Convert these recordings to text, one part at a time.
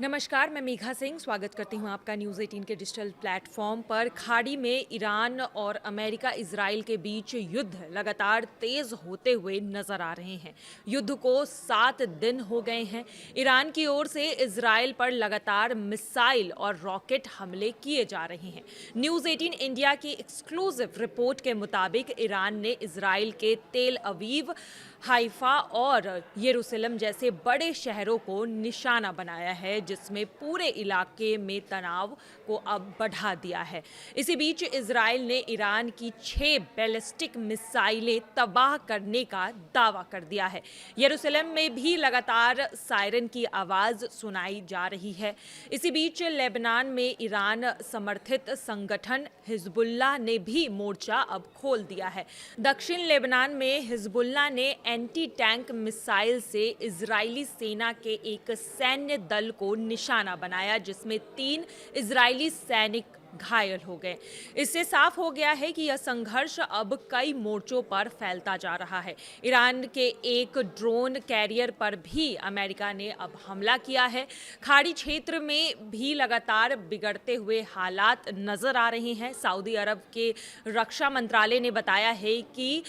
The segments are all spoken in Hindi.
नमस्कार, मैं मेघा सिंह स्वागत करती हूं आपका न्यूज़ 18 के डिजिटल प्लेटफॉर्म पर। खाड़ी में ईरान और अमेरिका इजराइल के बीच युद्ध लगातार तेज होते हुए नजर आ रहे हैं। युद्ध को 7 दिन हो गए हैं। ईरान की ओर से इजराइल पर लगातार मिसाइल और रॉकेट हमले किए जा रहे हैं। न्यूज़ 18 इंडिया की एक्सक्लूसिव रिपोर्ट के मुताबिक ईरान ने इजराइल के तेल अवीव, हाइफा और यरूशलेम जैसे बड़े शहरों को निशाना बनाया है, जिसमें पूरे इलाके में तनाव को अब बढ़ा दिया है। इसी बीच इजराइल ने ईरान की 6 बैलिस्टिक मिसाइलें तबाह करने का दावा कर दिया है। यरूशलेम में भी लगातार सायरन की आवाज सुनाई जा रही है। इसी बीच लेबनान में ईरान समर्थित संगठन हिजबुल्लाह ने भी मोर्चा अब खोल दिया है। दक्षिण लेबनान में हिजबुल्लाह ने एंटी टैंक मिसाइल से इजरायली सेना के एक सैन्य दल को निशाना बनाया, जिसमें 3 इजरायली सैनिक घायल हो गए। इससे साफ हो गया है कि यह संघर्ष अब कई मोर्चों पर फैलता जा रहा है। ईरान के एक ड्रोन कैरियर पर भी अमेरिका ने अब हमला किया है। खाड़ी क्षेत्र में भी लगातार बिगड़ते हुए हालात नजर आ रहे हैं। सऊदी अरब के रक्षा मंत्रालय ने बताया है कि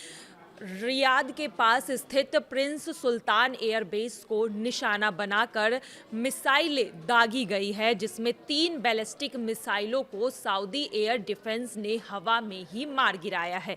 रियाद के पास स्थित प्रिंस सुल्तान एयरबेस को निशाना बनाकर मिसाइलें दागी गई है, जिसमें 3 बैलिस्टिक मिसाइलों को सऊदी एयर डिफेंस ने हवा में ही मार गिराया है।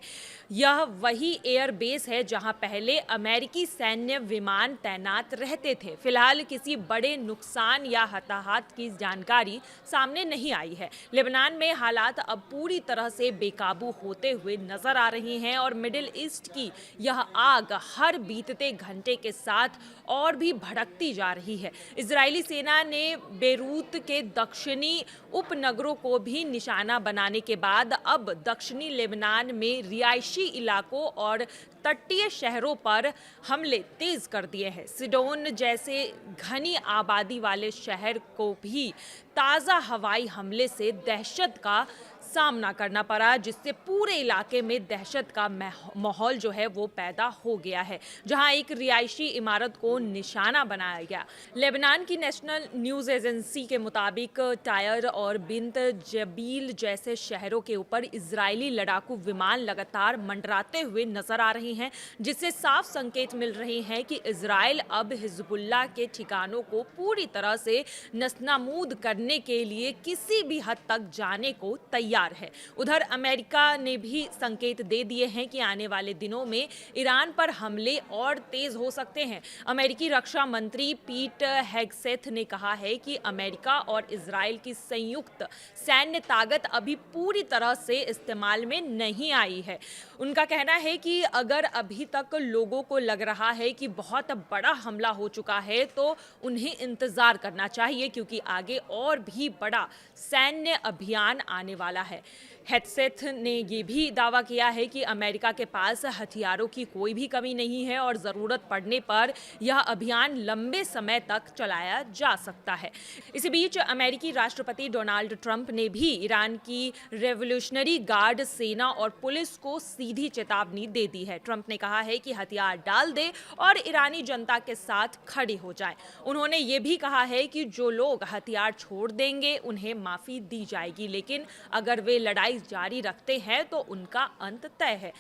यह वही एयरबेस है जहां पहले अमेरिकी सैन्य विमान तैनात रहते थे। फिलहाल किसी बड़े नुकसान या हताहत की जानकारी सामने नहीं आई है। लेबनान में हालात अब पूरी तरह से बेकाबू होते हुए नजर आ रहे हैं और मिडिल ईस्ट की यह आग हर बीतते घंटे के साथ और भी भड़कती जा रही है। इजरायली सेना ने बेरूत के दक्षिणी उपनगरों को भी निशाना बनाने के बाद अब दक्षिणी लेबनान में रिहायशी इलाकों और तटीय शहरों पर हमले तेज कर दिए हैं। सिडोन जैसे घनी आबादी वाले शहर को भी ताज़ा हवाई हमले से दहशत का सामना करना पड़ा, जिससे पूरे इलाके में दहशत का माहौल जो है वो पैदा हो गया है, जहां एक रिहायशी इमारत को निशाना बनाया गया। लेबनान की नेशनल न्यूज़ एजेंसी के मुताबिक टायर और बिंत जबील जैसे शहरों के ऊपर इजरायली लड़ाकू विमान लगातार मंडराते हुए नजर आ रहे हैं, जिससे साफ संकेत मिल रहे हैं कि इजराइल अब हिजबुल्लाह के ठिकानों को पूरी तरह से नस्तानाबूद करने के लिए किसी भी हद तक जाने को तैयार है। उधर अमेरिका ने भी संकेत दे दिए हैं कि आने वाले दिनों में ईरान पर हमले और तेज हो सकते हैं। अमेरिकी रक्षा मंत्री पीट हेगसेथ ने कहा है कि अमेरिका और इजराइल की संयुक्त सैन्य ताकत अभी पूरी तरह से इस्तेमाल में नहीं आई है। उनका कहना है कि अगर अभी तक लोगों को लग रहा है कि बहुत बड़ा हमला हो चुका है, तो उन्हें इंतजार करना चाहिए, क्योंकि आगे और भी बड़ा सैन्य अभियान आने वाला है। हेगसेथ ने यह भी दावा किया है कि अमेरिका के पास हथियारों की कोई भी कमी नहीं है और ज़रूरत पड़ने पर यह अभियान लंबे समय तक चलाया जा सकता है। इसी बीच अमेरिकी राष्ट्रपति डोनाल्ड ट्रंप ने भी ईरान की रेवोल्यूशनरी गार्ड सेना और पुलिस को सीधी चेतावनी दे दी है। ट्रंप ने कहा है कि हथियार डाल दे और ईरानी जनता के साथ खड़े हो जाएं। उन्होंने ये भी कहा है कि जो लोग हथियार छोड़ देंगे उन्हें माफ़ी दी जाएगी, लेकिन अगर वे लड़ाई जारी रखते हैं तो उनका अंत तय है।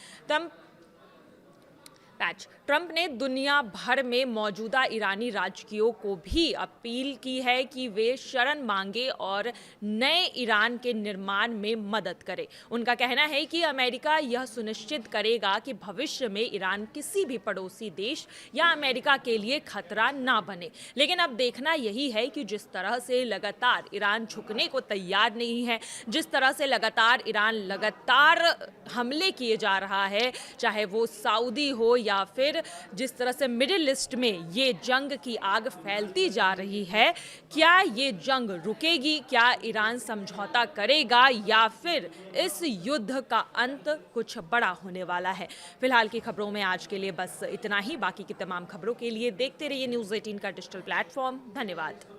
ट्रंप ने दुनिया भर में मौजूदा ईरानी राजकीयों को भी अपील की है कि वे शरण मांगे और नए ईरान के निर्माण में मदद करें। उनका कहना है कि अमेरिका यह सुनिश्चित करेगा कि भविष्य में ईरान किसी भी पड़ोसी देश या अमेरिका के लिए खतरा ना बने। लेकिन अब देखना यही है कि जिस तरह से लगातार ईरान झुकने को तैयार नहीं है, जिस तरह से ईरान लगातार हमले किए जा रहा है, चाहे वो सऊदी हो या फिर जिस तरह से मिडिल ईस्ट में ये जंग की आग फैलती जा रही है, क्या ये जंग रुकेगी? क्या ईरान समझौता करेगा या फिर इस युद्ध का अंत कुछ बड़ा होने वाला है? फिलहाल की खबरों में आज के लिए बस इतना ही। बाकी की तमाम खबरों के लिए देखते रहिए न्यूज़ 18 का डिजिटल प्लेटफॉर्म। धन्यवाद।